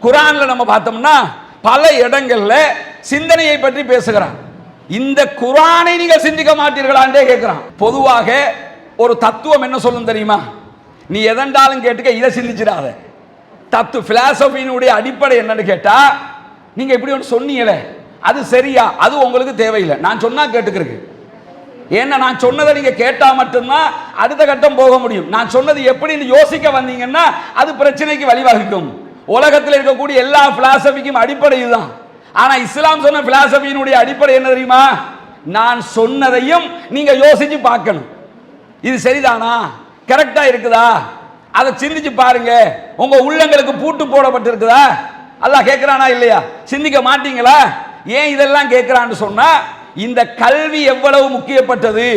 குர்ஆன்ல நம்ம பார்த்தோம்னா பல இடங்கள்ல சிந்தனையை பற்றி பேசுகிறான். இந்த குர்ஆனை நீங்கள் சிந்திக்க மாட்டீர்களான்றே கேட்கிறான். பொதுவாக ஒரு தத்துவம் என்ன சொல்லும் தெரியுமா? நீ எதண்டாலும் கேட்டுக்க, இதை சிந்திச்சிடாத. பிலாசபியினுடைய அடிப்படை என்னன்னு கேட்டா, நீங்க இப்படி ஒன்று சொன்னீங்களே அது சரியா, அது உங்களுக்கு தேவையில்லை, நான் சொன்னா கேட்டுக்கிறதுக்கு. ஏன்னா நான் சொன்னதை நீங்க கேட்டா மட்டும்தான் அடுத்த கட்டம் போக முடியும். நான் சொன்னது எப்படின்னு யோசிக்க வந்தீங்கன்னா அது பிரச்சனைக்கு வழிவகுக்கும். உலகத்தில் இருக்கக்கூடிய எல்லா பிலாசபிக்கும் அடிப்படை இதுதான். ஆனா இஸ்லாம் சொன்ன பிலாசபியினுடைய அடிப்படை என்ன தெரியுமா? நான் சொன்னதையும் நீங்க யோசிச்சு பார்க்கணும். இது சரிதானா, கரெக்டா இருக்குதா, அதை சிந்திச்சு பாருங்க. உங்க உள்ளங்களுக்கு பூட்டு போடப்பட்டிருக்குதா? அல்லாஹ் கேட்கிறானா இல்லையா? சிந்திக்க மாட்டீங்களா? ஏன் இதெல்லாம் கேட்கிறான்னு சொன்னா, இந்த கல்வி எவ்வளவு முக்கியப்பட்டது,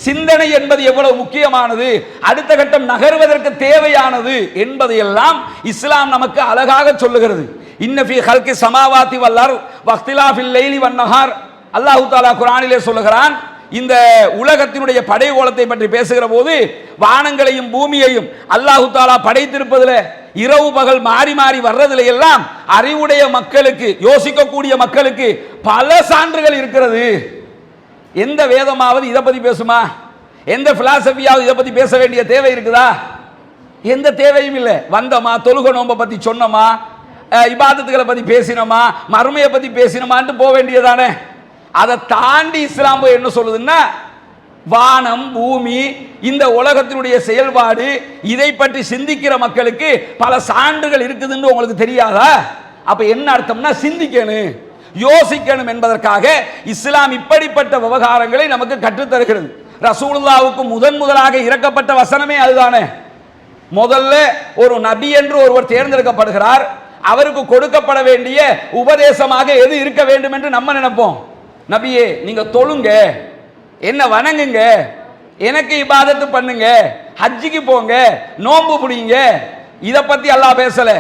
சிந்தனை என்பது எவ்வளவு முக்கியமானது, அடுத்த கட்டம் நகர்வதற்கு தேவையானது என்பதையெல்லாம் இஸ்லாம் நமக்கு அழகாக சொல்லுகிறது. இன்ன ஃபீ ஹல்கி ஸமாவாதி வல் அர்த் வக்திலாஃபில் லைலி வன் நஹார், அல்லாஹ் தஆலா குர்ஆனிலே சொல்லுகிறான். இந்த உலகத்தினுடைய படைகோலத்தை பற்றி பேசுகிற போது வானங்களையும் பூமியையும் அல்லாஹ் தஆலா படைத்திருப்பதில் இரவு பகல் மாறி மாறி வர்றதுல எல்லாம் அறிவுடைய மக்களுக்கு, யோசிக்கக்கூடிய மக்களுக்கு பல சான்றுகள் இருக்கிறது. எந்த வேதமாவது இதை பத்தி பேசுமா? எந்த பிலாசபியாவது இதை பத்தி பேச வேண்டிய தேவை இருக்குதா? எந்த தேவையும் இல்லை. வந்தமா, தொழுக நோம்ப பத்தி சொன்னமா, இபாதத்துகளை பத்தி பேசினோமா, மறுமையை பத்தி பேசினோமான்னு போக வேண்டியதானே. அதை தாண்டி இஸ்லாம் என்ன சொல்லுதுன்னா, வானம் பூமி இந்த உலகத்தினுடைய செயல்பாடு இதை பற்றி சிந்திக்கிற மக்களுக்கு பல சான்றுகள் இருக்குதுன்னு உங்களுக்கு தெரியாதா? அப்ப என்ன அர்த்தம்னா, சிந்திக்கணும், யோசிக்கணும் என்பதற்காக இஸ்லாம் இப்படிப்பட்ட விவகாரங்களை நமக்கு கற்றுத்தருகிறது. ரசூலுல்லாஹ்வுக்கு முதலாக இறக்கப்பட்ட வசனமே அதுதானே. முதல்ல ஒரு நபி என்று ஒருவர் தேர்ந்தெடுக்கப்படுகிறார். அவருக்கு கொடுக்கப்பட வேண்டிய உபதேசமாக எது இருக்க வேண்டும் என்று நம்ம நினைப்போம். நபியே நீங்க தொழுங்க, என்ன வணங்குங்க, எனக்கு இபாதத்து பண்ணுங்க, ஹஜ்ஜிக்கு போங்க, நோன்பு பிடிங்க, இத பத்தி அல்லாஹ் பேசல.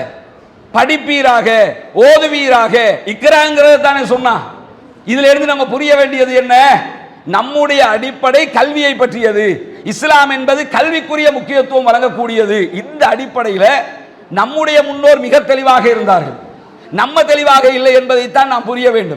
படிப்பீராக, ஓதுவீராக, இக்ராங்கிறது தானே சொன்னா. இதுல இருந்து நம்ம புரிய வேண்டியது என்ன? நம்முடைய அடிப்படை கல்வியை பற்றியது. இஸ்லாம் என்பது கல்விக்குரிய முக்கியத்துவம் வழங்கக்கூடியது. இந்த அடிப்படையில் நம்முடைய முன்னோர் மிக தெளிவாக இருந்தார்கள். நம்ம தெளிவாக இல்லை என்பதைத்தான் நாம் புரிய வேண்டும்.